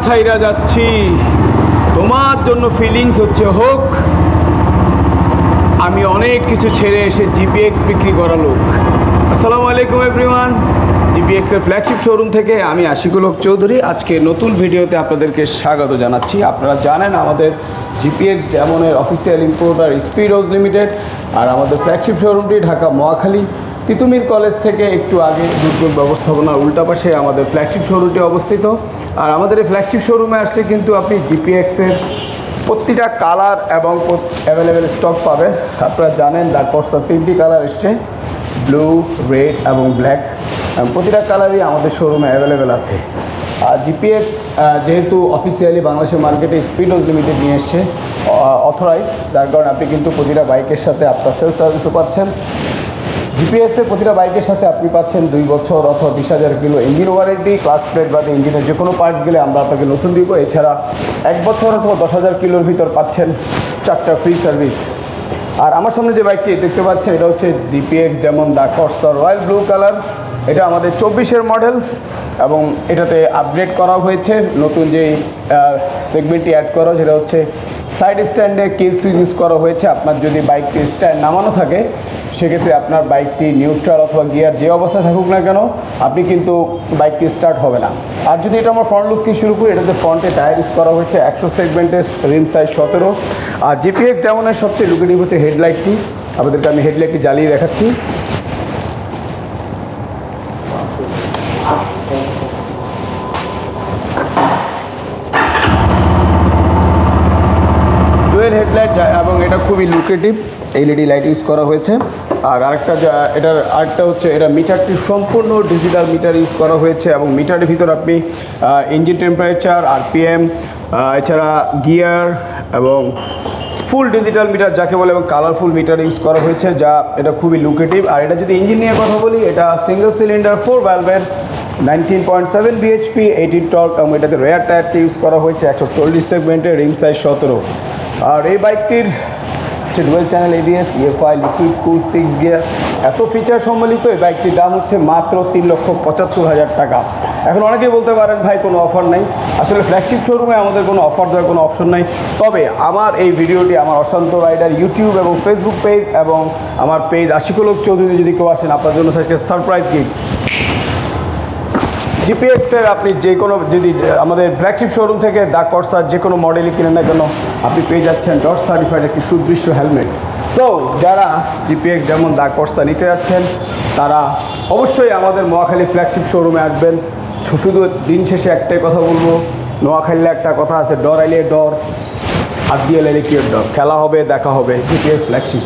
ছাইরা যাচ্ছি, তোমার জন্য ফিলিংস হচ্ছে হোক আমি অনেক কিছু ছেড়ে এসে জিপিএক্স বিক্রি করা লোক। আসসালামু আলাইকুম এভরিওয়ান, জিপিএক্সের ফ্ল্যাগশিপ শোরুম থেকে আমি আশিকুল হক চৌধুরী আজকে নতুন ভিডিওতে আপনাদেরকে স্বাগত জানাচ্ছি। আপনারা জানেন আমাদের জিপিএক্স ডেমনের অফিসিয়াল ইম্পোর্টার স্পিডোজ লিমিটেড, আর আমাদের ফ্ল্যাগশিপ শোরুমটি ঢাকা মহাখালী তিতুমির কলেজ থেকে একটু আগে দুর্যোগ ব্যবস্থাপনার উল্টা পাশে আমাদের ফ্ল্যাগশিপ শোরুমটি অবস্থিত। আর আমাদের এই ফ্ল্যাগশিপ শোরুমে আসলে কিন্তু আপনি জিপিএক্সের প্রতিটা কালার এবং অ্যাভেলেবেল স্টক পাবেন। আপনারা জানেন ডার্ক কর্সার 3টি কালার এসছে, ব্লু, রেড এবং ব্ল্যাক। প্রতিটা কালারই আমাদের শোরুমে অ্যাভেলেবেল আছে। আর জিপিএক্স যেহেতু অফিসিয়ালি বাংলাদেশের মার্কেটে স্পিডোজ লিমিটেড নিয়ে এসছে অথরাইজ, যার কারণে আপনি কিন্তু প্রতিটা বাইকের সাথে আপনার সেলস সার্ভিসও পাচ্ছেন। জিপিএক্সের প্রতিটা বাইকের সাথে আপনি পাচ্ছেন 2 বছর অথবা 20,000 kilo engine warranty, class plate বাদে ইঞ্জিনের যে কোনো পার্টস গেলে আমরা আপনাকে নতুন দিব। এছাড়া 1 বছর অথবা 10,000 কিলোর ভিতর পাচ্ছেন 4টা ফ্রি সার্ভিস। আর আমার সামনে যে বাইকটি দেখতে পাচ্ছেন এটা হচ্ছে জিপিএক্স যেমন ডার্ক কর্সার রয়্যাল ব্লু কালার। এটা আমাদের 24-এর মডেল এবং এটাতে আপগ্রেড করা হয়েছে। নতুন যেই সেগমেন্টটি অ্যাড করা সেটা হচ্ছে সাইড স্ট্যান্ডে কিল সুইচ ইউজ করা হয়েছে। আপনার যদি বাইকটি স্ট্যান্ড নামানো থাকে সেক্ষেত্রে আপনার বাইকটি নিউট্রাল অথবা গিয়ার যে অবস্থায় থাকুক না কেন আপনি কিন্তু বাইকটি স্টার্ট হবে না। আর যদি এটা আমার ফ্রন্ট লুক থেকে শুরু করি, এটাতে ফ্রন্টে টায়ার ইউজ করা হয়েছে 100 সেগমেন্টের, রিম সাইজ 17। আর জিপিএক্স যেমনের সবচেয়ে লুকেটিভ হচ্ছে হেডলাইটটি। আপনাদেরকে আমি হেডলাইটটি জ্বালিয়ে দেখাচ্ছি। ডুয়েল হেডলাইট এবং এটা খুবই লুকেটিভ এলইডি লাইট ইউজ করা হয়েছে। আর আরেকটা হচ্ছে এটা মিটারটি সম্পূর্ণ ডিজিটাল মিটার ইউজ করা হয়েছে এবং মিটারের ভিতর আপনি ইঞ্জিন টেম্পারেচার, আরপিএম, এছাড়া গিয়ার এবং ফুল ডিজিটাল মিটার যাকে বলে এবং কালারফুল মিটার ইউজ করা হয়েছে, যা এটা খুবই লুকেটিভ। আর এটা যদি ইঞ্জিন নিয়ে কথা বলি, এটা সিঙ্গেল সিলিন্ডার 4 ভ্যালভের 19.7 বিএইচপি 18 টর্ক এবং এটাতে রেয়ার টায়ারটি ইউজ করা হয়েছে 140 সেগমেন্টের, রিম সাইজ 17। আর এই বাইকটির হচ্ছে dual channel ABS, EFI, liquid কুল 6 গিয়ার, এত ফিচার সম্বলিত এই বাইকটির দাম হচ্ছে মাত্র 3,75,000 টাকা। এখন অনেকেই বলতে পারেন ভাই কোনো অফার নাই। আসলে ফ্ল্যাগশিপ শোরুমে আমাদের কোনো অফার দেওয়ার কোনো অপশন নাই। তবে আমার এই ভিডিওটি আমার অশান্ত রাইডার ইউটিউব এবং ফেসবুক পেজ এবং আমার পেজ আশিকুল হক চৌধুরী যদি কেউ আসেন, আপনার জন্য থাকছে সারপ্রাইজ গিফট। জিপিএক্সের আপনি যে কোনো যদি আমাদের ফ্ল্যাগশিপ শোরুম থেকে ডার্ক কর্সার যে কোনো মডেলই কিনেন না কেন আপনি পেয়ে যাচ্ছেন ডট সার্টিফাইড একটি সুদৃশ্য হেলমেট। সো যারা জিপিএক্স যেমন ডার্ক কর্সার নিতে যাচ্ছেন তারা অবশ্যই আমাদের নোয়াখালী ফ্ল্যাগশিপ শোরুমে আসবেন। শুধু দিন শেষে একটাই কথা বলবো, নোয়াখালীতে একটা কথা আছে, ডর আইলে ডর, হাত দিয়ে এলে কি ডর, খেলা হবে, দেখা হবে জিপিএক্স ফ্ল্যাগশিপ।